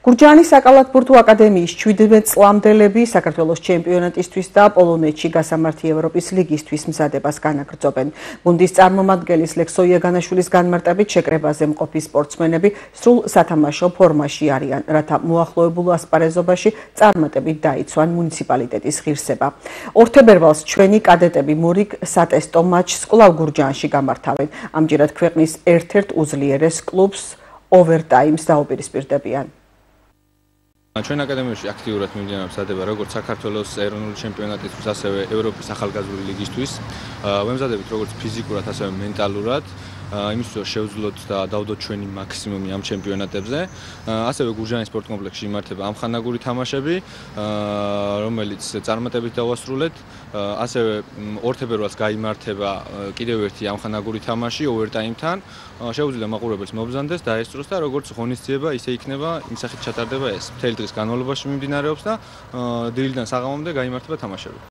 გურჯაანის საკალათბურთო აკადემიის 17 წლამდელები საქართველოს ჩემპიონატისთვის და პოლონეთში გასამართი ევროპის ლიგისთვის მზადებას განაგრძობენ. გუნდის წარმომადგენლის ლექსო იაგანაშვილის განმარტებით შეკრებაზე მყოფი სპორტსმენები სრულ სათამაშო ფორმაში არიან, რათა მოახლოებულ ასპარეზობაში წარმატებით დაიცვან მუნიციპალიტეტის ღირსება. 2 თებერვალს ჩვენი კადეტები მორიგ სატესტო მატჩს კვლავ გურჯაანში გამართავენ. ამჯერად ქვეყნის ერთ-ერთ უძლიერეს კლუბს ოვერტაიმს დაუპირისპირდებიან. Ჩვენ აკადემიაში აქტიურად მიმდინარეობს მზადება როგორც საქართველოს ეროვნული ჩემპიონატისთვის, ასევე ევროპის ახალგაზრდული ლიგისთვის. ვემზადებით როგორც ფიზიკურად, ასევე მენტალურად, იმისთვის რომ შევძლოთ და დავდოთ ჩვენი მაქსიმუმი ამ ჩემპიონატებზე. ასევე გურჯაანის სპორტ კომპლექსში იმართება ამხანაგური თამაშები, რომელიც წარმატებით დავასრულეთ. ასევე 2 თებერვალს გაიმართება კიდევ ერთი ამხანაგური თამაში ოვერტაიმთან. შეუძლია მაყურებელს მობრძანდეს, დაესწროს და როგორც ღონისძიება, ისე იქნება, იმ სახით ჩატარდება ეს. მთელი დღის განმავლობაში მიმდინარეობს და დილიდან საღამომდე გაიმართება თამაშები.